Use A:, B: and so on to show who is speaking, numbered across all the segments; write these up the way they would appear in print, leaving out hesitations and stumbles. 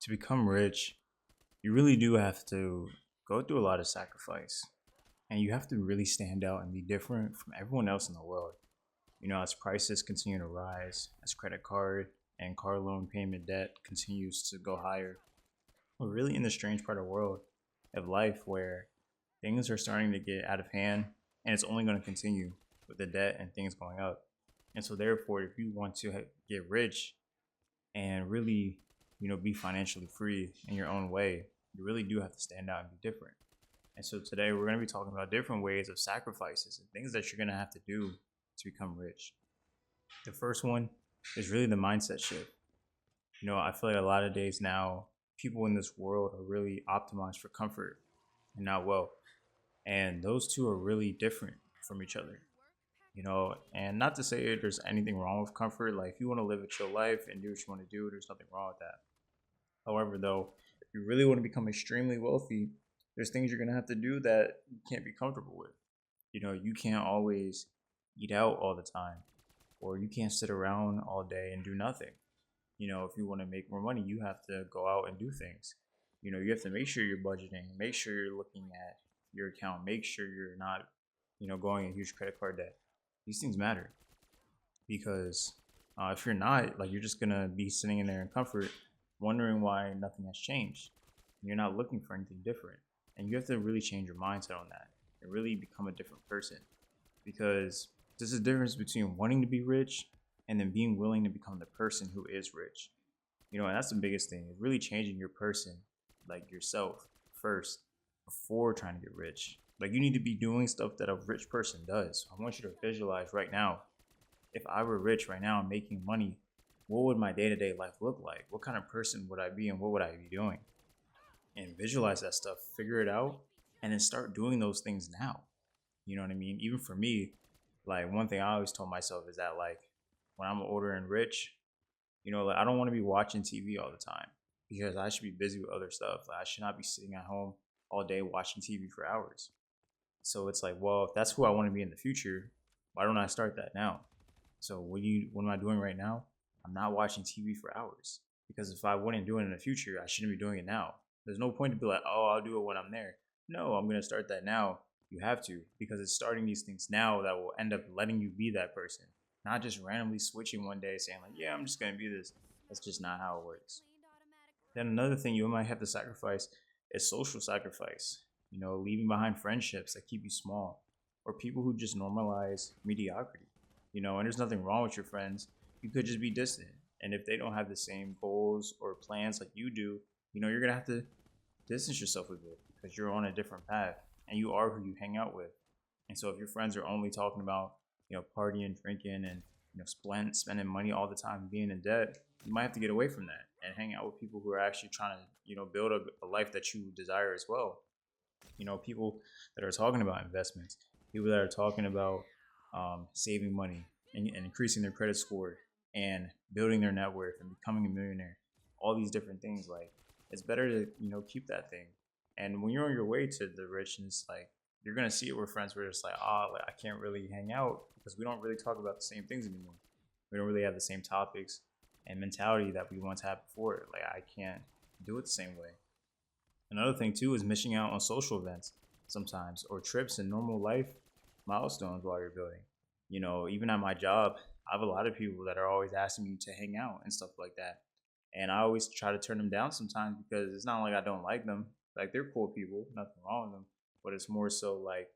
A: To become rich, you really do have to go through a lot of sacrifice. And you have to really stand out and be different from everyone else in the world. As prices continue to rise, as credit card and car loan payment debt continues to go higher, we're really in the strange part of the world of life where things are starting to get out of hand and it's only going to continue with the debt and things going up. And so, therefore, if you want to get rich and really, be financially free in your own way, you really do have to stand out and be different. And so today we're going to be talking about different ways of sacrifices and things that you're going to have to do to become rich. The first one is really the mindset shift. I feel like a lot of days now, people in this world are really optimized for comfort and not wealth. And those two are really different from each other. And not to say there's anything wrong with comfort. Like, if you want to live a chill life and do what you want to do, there's nothing wrong with that. However, though, if you really want to become extremely wealthy, there's things you're going to have to do that you can't be comfortable with. You can't always eat out all the time, or you can't sit around all day and do nothing. If you want to make more money, you have to go out and do things. You have to make sure you're budgeting, make sure you're looking at your account, make sure you're not, going in huge credit card debt. These things matter because if you're not, like, you're just going to be sitting in there in comfort, wondering why nothing has changed. You're not looking for anything different. And you have to really change your mindset on that and really become a different person, because there's a difference between wanting to be rich and then being willing to become the person who is rich. And that's the biggest thing, is really changing your person, like yourself, first before trying to get rich. Like, you need to be doing stuff that a rich person does. I want you to visualize right now, if I were rich right now and making money, what would my day-to-day life look like? What kind of person would I be and what would I be doing? And visualize that stuff, figure it out, and then start doing those things now. You know what I mean? Even for me, like, one thing I always told myself is that, like, when I'm older and rich, like, I don't want to be watching TV all the time, because I should be busy with other stuff. Like, I should not be sitting at home all day watching TV for hours. So it's like, well, if that's who I want to be in the future, why don't I start that now? So what am I doing right now? I'm not watching TV for hours, because if I wouldn't do it in the future, I shouldn't be doing it now. There's no point to be like, oh, I'll do it when I'm there. No, I'm gonna start that now. You have to, because it's starting these things now that will end up letting you be that person, not just randomly switching one day saying like, yeah, I'm just gonna be this. That's just not how it works. Then another thing you might have to sacrifice is social sacrifice. Leaving behind friendships that keep you small, or people who just normalize mediocrity. And there's nothing wrong with your friends. You could just be distant. And if they don't have the same goals or plans like you do, you're going to have to distance yourself a bit, because you're on a different path and you are who you hang out with. And so if your friends are only talking about, partying, drinking, and, spending money all the time, being in debt, you might have to get away from that and hang out with people who are actually trying to, build a life that you desire as well. People that are talking about investments, people that are talking about saving money and increasing their credit score and building their net worth and becoming a millionaire. All these different things, like, it's better to keep that thing. And when you're on your way to the richness, like, you're gonna see it where friends were just like, oh, like, I can't really hang out because we don't really talk about the same things anymore. We don't really have the same topics and mentality that we once had before. Like, I can't do it the same way. Another thing too is missing out on social events sometimes, or trips and normal life milestones while you're building. Even at my job, I have a lot of people that are always asking me to hang out and stuff like that. And I always try to turn them down sometimes, because it's not like I don't like them. Like, they're cool people, nothing wrong with them. But it's more so like,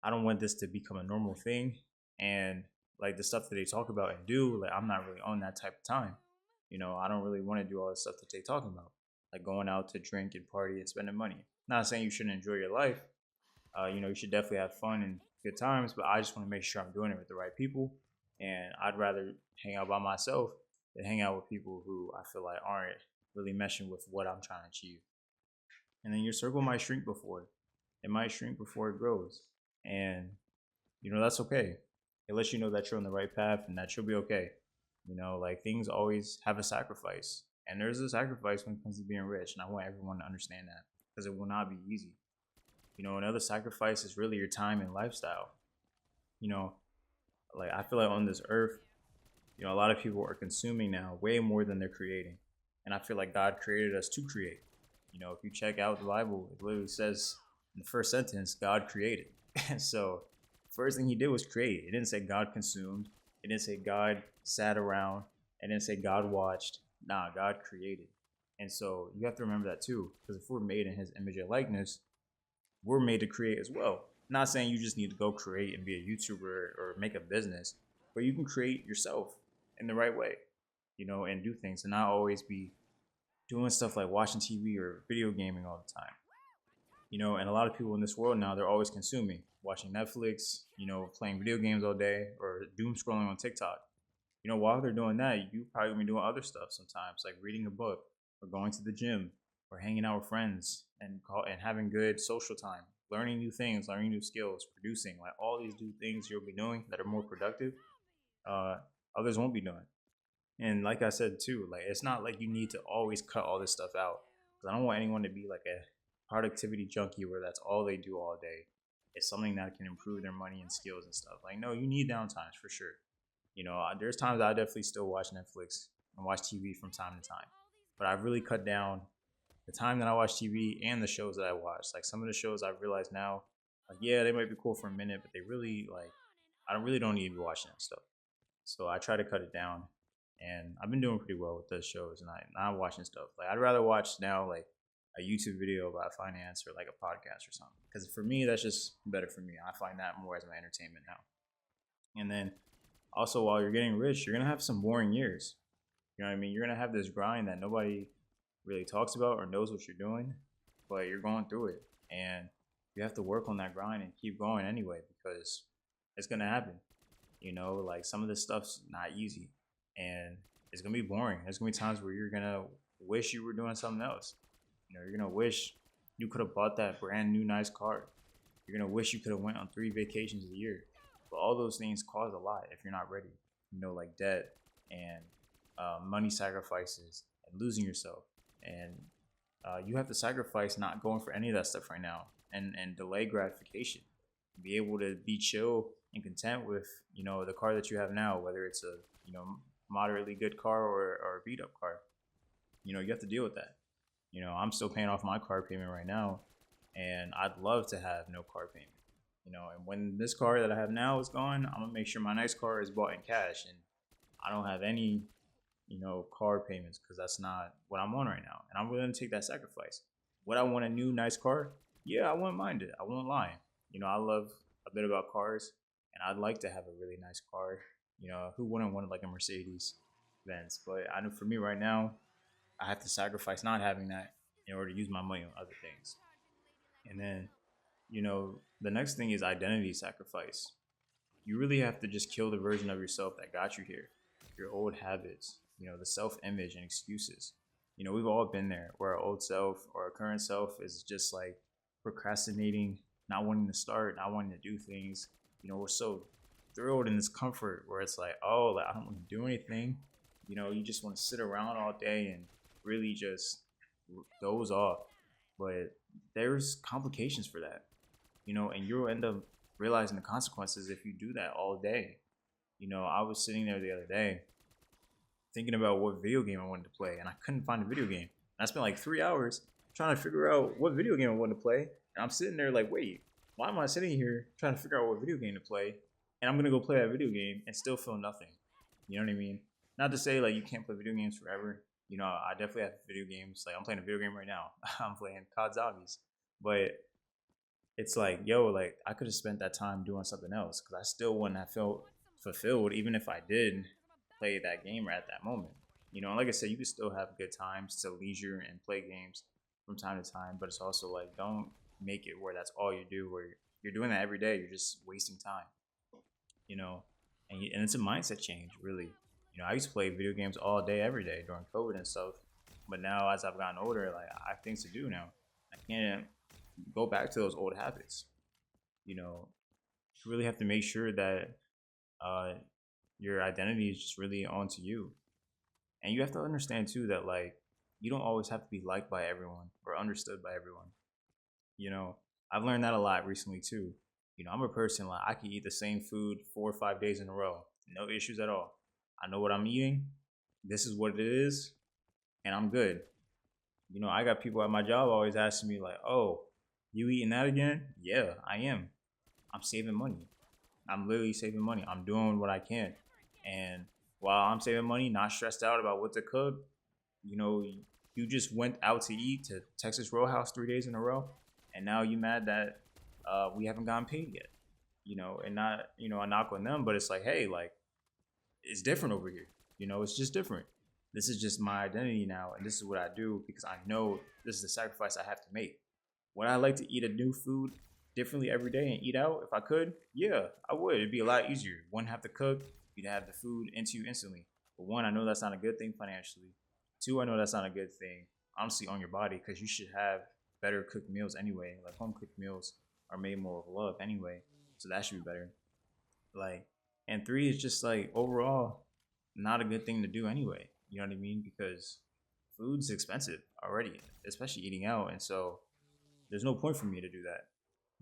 A: I don't want this to become a normal thing. And like, the stuff that they talk about and do, like, I'm not really on that type of time. I don't really want to do all the stuff that they talking about, like going out to drink and party and spending money. Not saying you shouldn't enjoy your life. You should definitely have fun and good times, but I just want to make sure I'm doing it with the right people. And I'd rather hang out by myself than hang out with people who I feel like aren't really meshing with what I'm trying to achieve. And then your circle might shrink before it might shrink before it grows. And that's okay. It lets you know that you're on the right path and that you'll be okay. Like, things always have a sacrifice. And there's a sacrifice when it comes to being rich. And I want everyone to understand that, because it will not be easy. Another sacrifice is really your time and lifestyle. You know, like, I feel like on this earth, a lot of people are consuming now way more than they're creating. And I feel like God created us to create. You know, if you check out the Bible, it literally says in the first sentence, God created. And so, first thing he did was create. It didn't say God consumed. It didn't say God sat around. It didn't say God watched. Nah, God created. And so you have to remember that too, because if we're made in his image and likeness, we're made to create as well. Not saying you just need to go create and be a YouTuber or make a business, but you can create yourself in the right way, you know, and do things and not always be doing stuff like watching TV or video gaming all the time. You know, and a lot of people in this world now, they're always consuming, watching Netflix, you know, playing video games all day or doom scrolling on TikTok. You know, while they're doing that, you probably gonna be doing other stuff sometimes, like reading a book or going to the gym or hanging out with friends and having good social time, learning new things, learning new skills, producing, like all these new things you'll be doing that are more productive. Uh, Others won't be doing. And like I said too, like it's not like you need to always cut all this stuff out. Because I don't want anyone to be like a productivity junkie where that's all they do all day. It's something that can improve their money and skills and stuff. Like no, you need downtimes for sure. You know, there's times I definitely still watch Netflix and watch TV from time to time, but I've really cut down the time that I watch TV and the shows that I watch. Like some of the shows I've realized now, like yeah, they might be cool for a minute, but they really like I really don't need to be watching that stuff. So I try to cut it down, and I've been doing pretty well with those shows. And I'm watching stuff like I'd rather watch now like a YouTube video about finance or like a podcast or something. Because for me, that's just better for me. I find that more as my entertainment now. And then also, while you're getting rich, you're gonna have some boring years. You know what I mean? You're gonna have this grind that nobody really talks about or knows what you're doing, but you're going through it, and you have to work on that grind and keep going anyway because it's gonna happen. You know, like some of this stuff's not easy, and it's gonna be boring. There's gonna be times where you're gonna wish you were doing something else. You know, you're gonna wish you could have bought that brand new nice car. You're gonna wish you could have went on 3 vacations a year. But all those things cause a lot if you're not ready. You know, like debt and money sacrifices and losing yourself. And you have to sacrifice not going for any of that stuff right now and delay gratification. Be able to be chill and content with, you know, the car that you have now, whether it's a, you know, moderately good car or a beat up car. You know, you have to deal with that. You know, I'm still paying off my car payment right now, and I'd love to have no car payment. You know, and when this car that I have now is gone, I'm gonna make sure my next car is bought in cash, and I don't have any, you know, car payments because that's not what I'm on right now, and I'm willing to take that sacrifice. Would I want a new nice car? Yeah, I wouldn't mind it. I won't lie. You know, I love a bit about cars, and I'd like to have a really nice car. You know, who wouldn't want like a Mercedes Benz? But I know for me right now, I have to sacrifice not having that in order to use my money on other things. And then, you know, the next thing is identity sacrifice. You really have to just kill the version of yourself that got you here, your old habits, you know, the self image and excuses. You know, we've all been there where our old self or our current self is just like procrastinating, not wanting to start, not wanting to do things. You know, we're so thrilled in this comfort where it's like, oh, like, I don't want to do anything. You know, you just want to sit around all day and really just doze off. But there's complications for that, you know, and you'll end up realizing the consequences if you do that all day. You know, I was sitting there the other day thinking about what video game I wanted to play, and I couldn't find a video game. And I spent like 3 hours trying to figure out what video game I wanted to play. And I'm sitting there like, wait, why am I sitting here trying to figure out what video game to play? And I'm gonna go play that video game and still feel nothing. You know what I mean? Not to say like you can't play video games forever. You know, I definitely have video games. Like I'm playing a video game right now. I'm playing COD Zombies, but it's like, yo, like I could have spent that time doing something else because I still wouldn't have felt fulfilled even if I did play that game right at that moment. You know, and like I said, you can still have good times to leisure and play games from time to time, but it's also like don't make it where that's all you do. Where you're doing that every day, you're just wasting time. You know, and it's a mindset change, really. You know, I used to play video games all day, every day during COVID and stuff, but now as I've gotten older, like I have things to do now. I can't go back to those old habits. You know, you really have to make sure that uh, your identity is just really onto you, and you have to understand too that like you don't always have to be liked by everyone or understood by everyone. You know, I've learned that a lot recently too. You know, I'm a person like I can eat the same food 4 or 5 days in a row, no issues at all. I know what I'm eating. This is what it is, and I'm good. I got people at my job always asking me like, "Oh, you eating that again?" Yeah, I am. I'm saving money. I'm literally saving money. I'm doing what I can, and while I'm saving money, not stressed out about what to cook, you know, you just went out to eat to Texas Roadhouse 3 days in a row, and now you mad that we haven't gotten paid yet. And not a knock on them, but it's like, hey, like it's different over here. It's just different. This is just my identity now, and this is what I do because I know this is the sacrifice I have to make. Would I like to eat a new food differently every day and eat out if I could? Yeah, I would. It'd be a lot easier. One, have to cook. You'd have the food into you instantly. But one, I know that's not a good thing financially. Two, I know that's not a good thing honestly on your body because you should have better cooked meals anyway. Like home cooked meals are made more with love anyway, so that should be better. Like, and three is just like overall not a good thing to do anyway. You know what I mean? Because food's expensive already, especially eating out, and so there's no point for me to do that.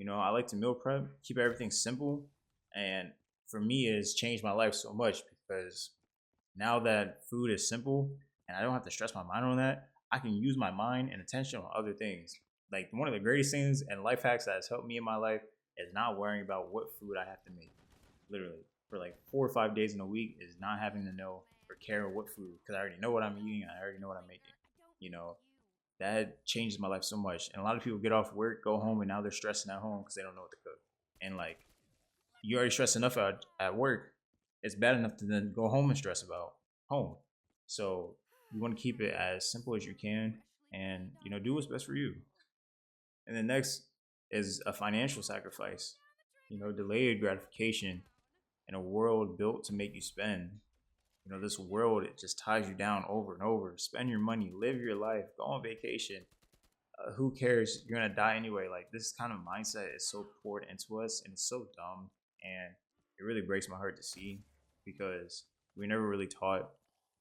A: I like to meal prep, keep everything simple, and for me, it's changed my life so much because now that food is simple and I don't have to stress my mind on that, I can use my mind and attention on other things. Like one of the greatest things and life hacks that has helped me in my life is not worrying about what food I have to make. Literally, for like 4 or 5 days in a week is not having to know or care what food because I already know what I'm eating and I already know what I'm making. You know, that changes my life so much. And a lot of people get off work, go home, and now they're stressing at home because they don't know what to cook. And like you already stress enough at work, it's bad enough to then go home and stress about home. So you want to keep it as simple as you can, and do what's best for you. And then next is a financial sacrifice. Delayed gratification in a world built to make you spend. This world, it just ties you down over and over. Spend your money, live your life, go on vacation. Who cares? You're gonna die anyway. Like this kind of mindset is so poured into us, and it's so dumb, and it really breaks my heart to see because we never really taught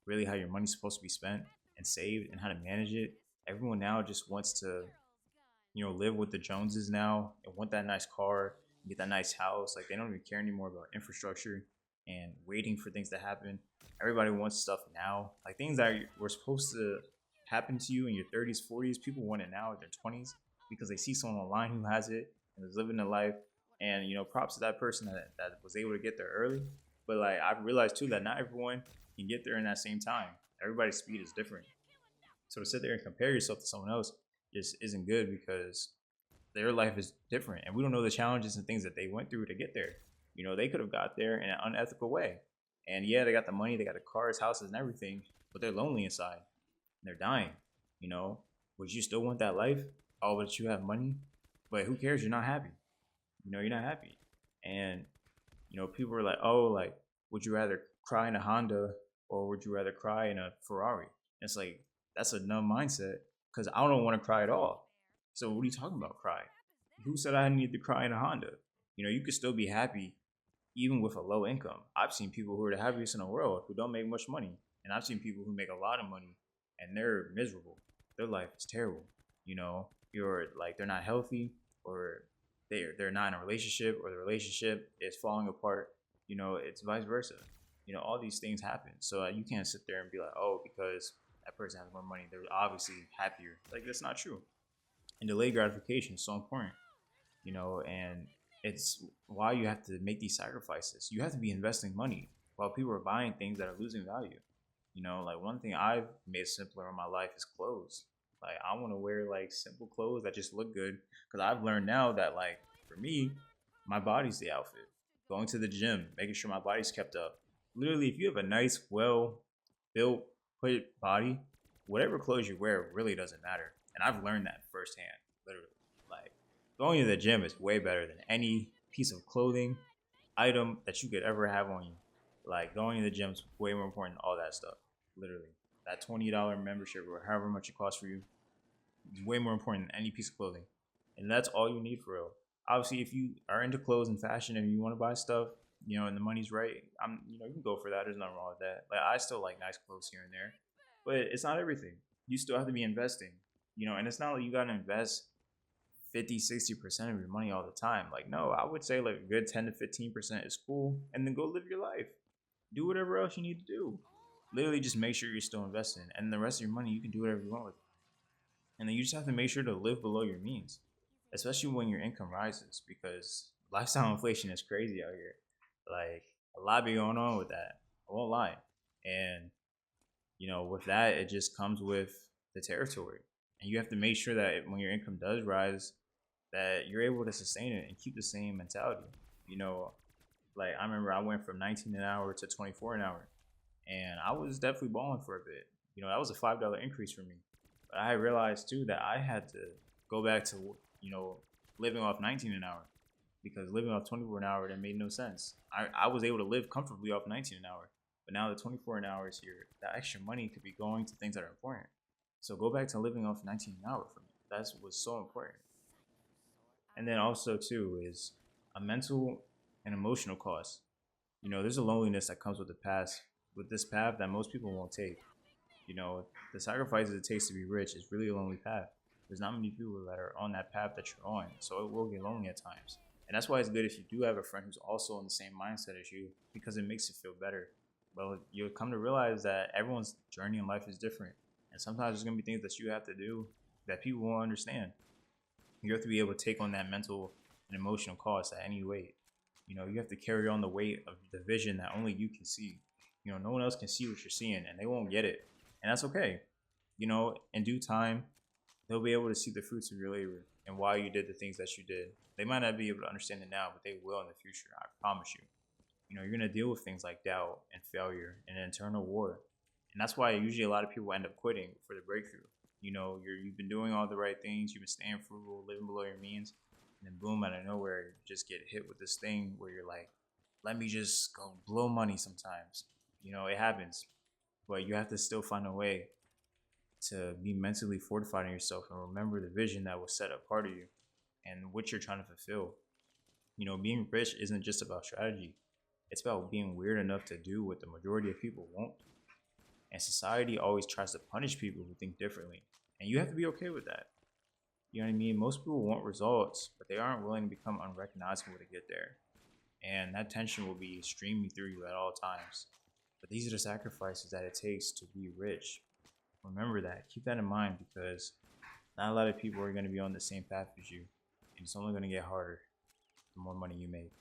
A: really how your money's supposed to be spent and saved and how to manage it. Everyone now just wants to live with the Joneses now and want that nice car, get that nice house. Like they don't even care anymore about infrastructure and waiting for things to happen. Everybody wants stuff now. Like things that were supposed to happen to you in your 30s, 40s, people want it now in their 20s because they see someone online who has it and is living their life. And props to that person that was able to get there early. But like I've realized too that not everyone can get there in that same time. Everybody's speed is different. So to sit there and compare yourself to someone else just isn't good because their life is different and we don't know the challenges and things that they went through to get there. They could have got there in an unethical way. And yeah, they got the money, they got the cars, houses, and everything, but they're lonely inside. And they're dying. You know, would you still want that life? Oh, but you have money. But who cares? You're not happy. You're not happy. And people are like, oh, like, would you rather cry in a Honda or would you rather cry in a Ferrari? And it's like that's a numb mindset because I don't want to cry at all. So what are you talking about? Cry? Who said I need to cry in a Honda? You could still be happy even with a low income. I've seen people who are the happiest in the world who don't make much money, and I've seen people who make a lot of money and they're miserable. Their life is terrible. You're like they're not healthy, or they're not in a relationship, or the relationship is falling apart. It's vice versa. All these things happen. So you can't sit there and be like, oh, because that person has more money, they're obviously happier. Like that's not true. And delayed gratification is so important. And it's why you have to make these sacrifices. You have to be investing money while people are buying things that are losing value. Like one thing I've made simpler in my life is clothes. Like I want to wear like simple clothes that just look good because I've learned now that like for me, my body's the outfit. Going to the gym, making sure my body's kept up. Literally, if you have a nice, well built, put body, whatever clothes you wear really doesn't matter. And I've learned that firsthand, literally. Like going to the gym is way better than any piece of clothing item that you could ever have on you. Like going to the gym is way more important than all that stuff. Literally, that $20 membership or however much it costs for you is way more important than any piece of clothing, and that's all you need for real. Obviously, if you are into clothes and fashion and you want to buy stuff, and the money's right, you can go for that. There's nothing wrong with that. Like I still like nice clothes here and there, but it's not everything. You still have to be investing, and it's not like you gotta invest 50, 60% of your money all the time. Like, no, I would say like a good 10 to 15% is cool. And then go live your life. Do whatever else you need to do. literally just make sure you're still investing, and the rest of your money you can do whatever you want with. And then you just have to make sure to live below your means, especially when your income rises, because lifestyle inflation is crazy out here. Like, a lot be going on with that. I won't lie. And with that, it just comes with the territory. And you have to make sure that when your income does rise, that you're able to sustain it and keep the same mentality. You know, like, I remember I went from 19 an hour to 24 an hour, and I was definitely balling for a bit. That was a $5 increase for me. But I realized too that I had to go back to living off 19 an hour, because living off 24 an hour, that made no sense. I was able to live comfortably off 19 an hour, but now the 24 an hour is here. That extra money could be going to things that are important. So go back to living off 19 an hour for me. That's what's so important. And then also too is a mental and emotional cost. There's a loneliness that comes with this path that most people won't take. The sacrifices it takes to be rich is really a lonely path. There's not many people that are on that path that you're on, so it will get lonely at times. And that's why it's good if you do have a friend who's also in the same mindset as you, because it makes you feel better. But you'll come to realize that everyone's journey in life is different, and sometimes there's gonna be things that you have to do that people won't understand. You have to be able to take on that mental and emotional cost at any weight. You have to carry on the weight of the vision that only you can see. No one else can see what you're seeing, and they won't get it, and that's okay. In due time, they'll be able to see the fruits of your labor and why you did the things that you did. They might not be able to understand it now, but they will in the future. I promise you. You're gonna deal with things like doubt and failure and an internal war, and that's why usually a lot of people end up quitting for the breakthrough. You've been doing all the right things, you've been staying frugal, living below your means, and then boom, out of nowhere, you just get hit with this thing where you're like, let me just go blow money sometimes. It happens, but you have to still find a way to be mentally fortified in yourself and remember the vision that was set up part of you and what you're trying to fulfill. Being rich isn't just about strategy. It's about being weird enough to do what the majority of people won't. And society always tries to punish people who think differently. And you have to be okay with that. You know what I mean? Most people want results, but they aren't willing to become unrecognizable to get there. And that tension will be streaming through you at all times. But these are the sacrifices that it takes to be rich. Remember that. Keep that in mind, because not a lot of people are going to be on the same path as you. And it's only going to get harder the more money you make.